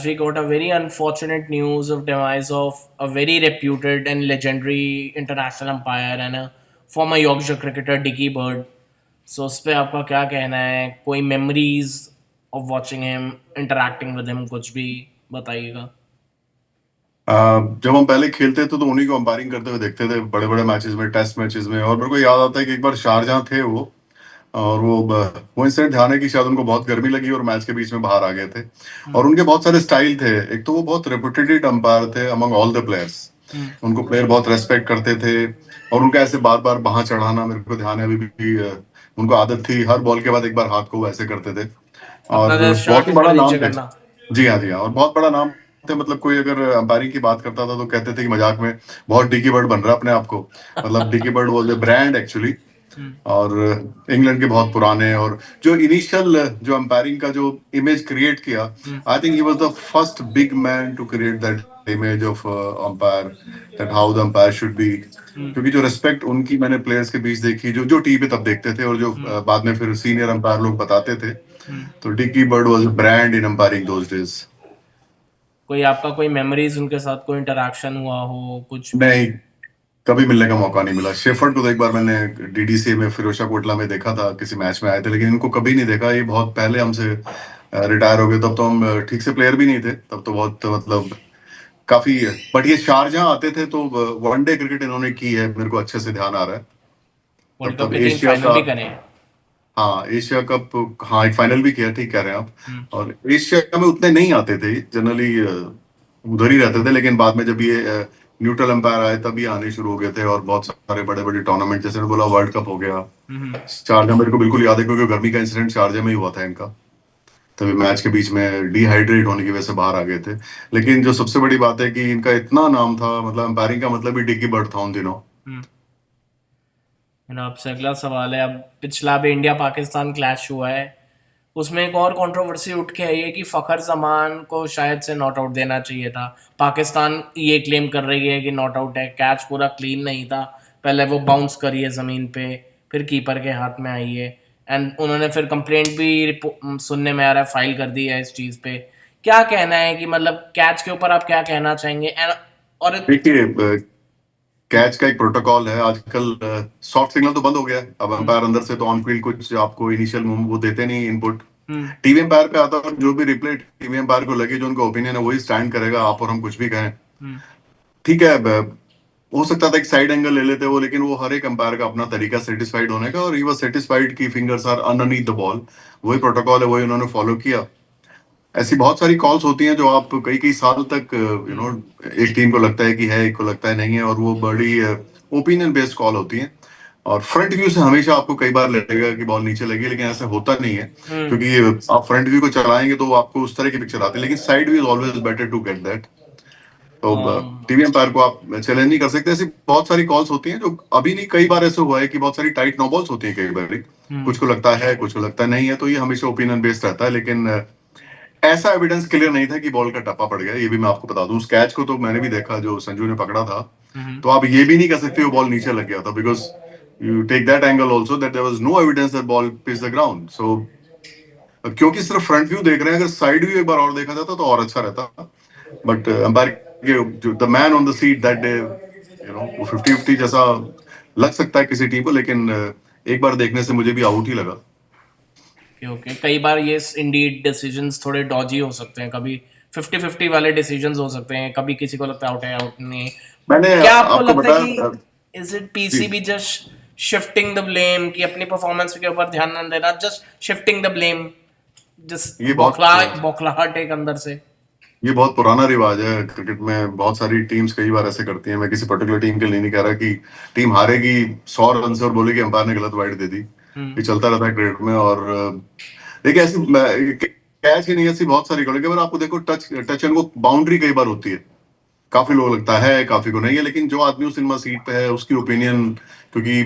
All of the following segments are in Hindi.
as we got a very unfortunate news of demise of a very reputed and legendary international umpire and a former Yorkshire cricketer Dickie Bird. So उस पे आपका क्या कहना है? कोई memories of watching him, interacting with him, कुछ भी बताइएगा. जब हम पहले खेलते थे तो उन्हीं को अंपायरिंग करते हुए देखते थे बड़े बड़े मैचेस में, टेस्ट मैचेस में। और मेरे को याद आता है कि एक बार शारजाह थे वो, और वो इंसिडेंट ध्यान है कि शायद उनको बहुत गर्मी लगी और मैच के बीच में बाहर आ गए थे। और उनके बहुत सारे स्टाइल थे। एक तो वो बहुत रेपुटेड अंपायर थे अमंग ऑल द प्लेयर्स। उनको प्लेयर बहुत रेस्पेक्ट करते थे, और उनका ऐसे बार बार बाह चढ़ाना मेरे को ध्यान है अभी भी। उनको आदत थी हर बॉल के बाद एक बार हाथ को वैसे करते थे, अपना और जो बहुत शर्ट ही ऊपर बड़ा नाम नीचे थे। करना. जी हाँ, जी हाँ, और बहुत बड़ा नाम थे। मतलब कोई अगर अंपायरिंग की बात करता था तो कहते थे कि मजाक में बहुत डिकी बर्ड बन रहा है अपने आप को। मतलब Dickie Bird was a brand actually. और इंग्लैंड के बहुत पुराने, और जो इनिशियल जो अंपायरिंग का जो इमेज क्रिएट किया, I think he was the first big man to create that image of umpire, that how the umpire should be. क्योंकि जो रिस्पेक्ट उनकी मैंने प्लेयर्स के बीच देखी, जो जो टीवी पे तब देखते थे और जो बाद में फिर सीनियर अंपायर लोग बताते थे, तो Dickie Bird was a brand in umpiring those days. कोई आपका कोई memories उनके साथ कोई interaction हुआ हो कुछ भी? नहीं, कभी मिलने का मौका नहीं मिला। शेफर्ड को तो एक बार मैंने डीडीसी में फिरोजशाह कोटला में देखा था, किसी मैच में आए थे, लेकिन इनको कभी नहीं देखा। ये बहुत पहले हमसे रिटायर हो गए। तब तो हम ठीक से प्लेयर भी नहीं थे, तब तो बहुत मतलब काफी। बट ये शारजाह आते थे तो वनडे क्रिकेट इन्होंने की है, मेरे को अच्छे से ध्यान आ रहा है। तब वर्ल्ड कप तब के 3 एशिया फाइनल का, भी करे. हाँ एशिया कप, हाँ एक फाइनल भी किया, ठीक कह रहे हैं आप। और एशिया में उतने नहीं आते थे जनरली, उधर ही रहते थे। लेकिन बाद में जब ये न्यूट्रल एम्पायर आए तब ये आने शुरू हो गए थे, और बहुत सारे बड़े बड़े टूर्नामेंट, जैसे मैं बोला वर्ल्ड कप हो गया। शारजा मेरे को बिल्कुल याद है, क्योंकि गर्मी का इंसिडेंट शारजा में ही हुआ था इनका। तभी मैच के बीच में डिहाइड्रेट होने की वजह से बाहर आ गए थे। लेकिन जो सबसे बड़ी बात है कि इनका इतना नाम था, मतलब एम्पायरिंग का मतलब ही डिकी बर्ड था उन दिनों। मेरा आपसे अगला सवाल है. अब पिछला भी इंडिया पाकिस्तान क्लैश हुआ है, उसमें एक और कंट्रोवर्सी उठ के आई है कि फ़खर जमान को शायद से नॉट आउट देना चाहिए था. पाकिस्तान ये क्लेम कर रही है कि नॉट आउट है, कैच पूरा क्लीन नहीं था, पहले वो बाउंस करी है ज़मीन पे, फिर कीपर के हाथ में आई है. एंड उन्होंने फिर कंप्लेंट भी सुनने में आ रहा है फाइल कर दी है इस चीज़ पे. क्या कहना है कि मतलब कैच के ऊपर आप क्या कहना चाहेंगे? और देखिए, कैच का एक प्रोटोकॉल है आजकल। सॉफ्ट सिग्नल तो बंद हो गया है। अब अंपायर अंदर से तो ऑन फील्ड कुछ आपको इनिशियल वो देते नहीं इनपुट। टीवी एम्पायर पे आता है, और जो भी रिप्ले टीवी एम्पायर को लगे, जो उनका ओपिनियन है वही स्टैंड करेगा, आप और हम कुछ भी कहें। ठीक है, हो सकता था एक साइड एंगल ले लेते वो, लेकिन वो हर एक अंपायर का अपना तरीका सेटिस्फाइड होने का, और ही वाज सेटिस्फाइड की fingers are underneath the ball. वही प्रोटोकॉल है, वही उन्होंने फॉलो किया। ऐसी बहुत सारी कॉल्स होती हैं जो आप कई कई साल तक एक टीम को लगता है कि है, एक को लगता है नहीं है, और वो बड़ी ओपिनियन बेस्ड कॉल होती हैं। और फ्रंट व्यू से हमेशा आपको कई बार लगेगा कि बॉल नीचे लगी, लेकिन ऐसा होता नहीं है। क्योंकि आप फ्रंट व्यू को चलाएंगे तो आपको उस तरह की पिक्चर आती है, लेकिन side view is always better to get that. तो टीवी एम्पायर को आप चैलेंज नहीं कर सकते। ऐसी बहुत सारी कॉल्स होती हैं जो अभी नहीं, कई बार ऐसे हुआ है कि बहुत सारी टाइट नो बॉल्स होती हैं कई बार। कुछ को लगता है, कुछ को लगता नहीं है, तो ये हमेशा ओपिनियन बेस्ड रहता है। लेकिन ऐसा एविडेंस क्लियर नहीं था कि बॉल का टप्पा पड़ गया। ये भी मैं आपको बता दूं, उस कैच को तो मैंने भी देखा जो संजू ने पकड़ा था। तो आप ये भी नहीं कर सकते वो बॉल नीचे लग गया था, because you take that angle also that there was no evidence that ball pitch the ground. So क्योंकि सिर्फ फ्रंट व्यू देख रहे हैं, अगर साइड व्यू एक बार और देखा जाता तो और अच्छा रहता। But umpire the man on the seat that day, वो 50-50 जैसा लग सकता है किसी टीम को, लेकिन एक बार देखने से मुझे भी आउट ही लगा। ओके, कई बार ये इंडीड डिसीजंस थोड़े डॉजी हो सकते हैं, कभी 50-50 वाले डिसीजंस हो सकते हैं, कभी किसी को लगता है आउट है, आउट नहीं. मैंने क्या आपको आपको लगता है बताया। कि इज इट जी, PCB just shifting the blame, कि अपनी परफॉर्मेंस के ऊपर ध्यान न देना, just shifting the blame, just ये बहुत बौखलाहट एक अंदर से? ये बहुत पुराना रिवाज है क्रिकेट में। बहुत सारी टीम्स कई बार ऐसे करती हैं। मैं किसी पर्टिकुलर टीम के लिए नहीं कह रहा कि टीम हारेगी 100 रन से और बोलेगी अंपायर ने गलत वाइड दे दी। ये चलता रहता है क्रिकेट में। और देखिए, ऐसी कैच ही नहीं, ऐसी बहुत सारी करेंगे। अगर आपको देखो, टच टच एंड वो बाउंड्री कई बार होती है। काफी लोग लगता है, काफी को नहीं है, लेकिन जो आदमी उस सिनेमा सीट पे है उसकी ओपिनियन, क्योंकि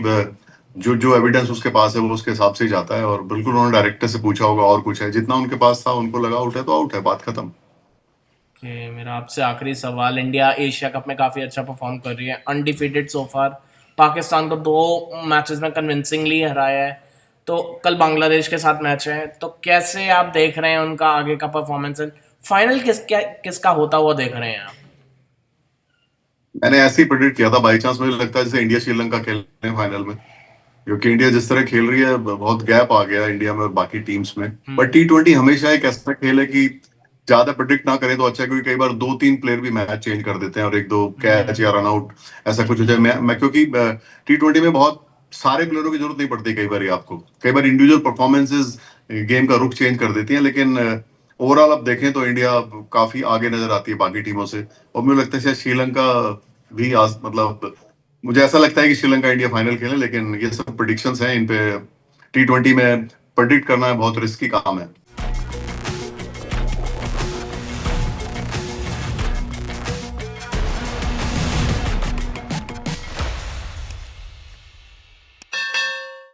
जो जो एविडेंस उसके पास है वो उसके हिसाब से ही जाता है। और बिल्कुल उन्होंने डायरेक्टर से पूछा होगा और कुछ है, जितना उनके पास था उनको लगा आउट है तो आउट है, बात खत्म। मेरा आपसे आखिरी सवाल. इंडिया एशिया कप में काफ़ी अच्छा परफॉर्म कर रही है, अनडिफीटेड सो फार. पाकिस्तान को 2 मैचेस में कन्विंसिंगली हराया है. तो कल बांग्लादेश के साथ मैच है, तो कैसे आप देख रहे हैं उनका आगे का परफॉर्मेंस? फाइनल किसका होता हुआ देख रहे हैं आप? मैंने ऐसे ही प्रेडिक्ट किया था बाई चांस, मुझे लगता है जैसे इंडिया श्रीलंका खेल रहे हैं फाइनल में, क्योंकि इंडिया जिस तरह खेल रही है बहुत गैप आ गया है इंडिया में और बाकी टीम्स में। बट T20 हमेशा एक ऐसा खेल है कि ज्यादा प्रेडिक्ट ना करें तो अच्छा है, क्योंकि कई बार 2-3 प्लेयर भी मैच चेंज कर देते हैं और एक दो कैच या रन आउट ऐसा कुछ हो जाए। मैं क्योंकि T20 में बहुत सारे प्लेयरों की जरूरत नहीं पड़ती, कई बार आपको कई बार इंडिविजुअल परफॉर्मेंसेस गेम का रुख चेंज कर देती हैं, लेकिन ओवरऑल आप देखें तो इंडिया काफी आगे नजर आती है बाकी टीमों से। और मुझे लगता है शायद श्रीलंका भी आज मतलब मुझे ऐसा लगता है कि श्रीलंका इंडिया फाइनल खेले, लेकिन ये सब प्रिडिक्शंस हैं, इन पे T20 में प्रेडिक्ट करना है बहुत रिस्की काम है।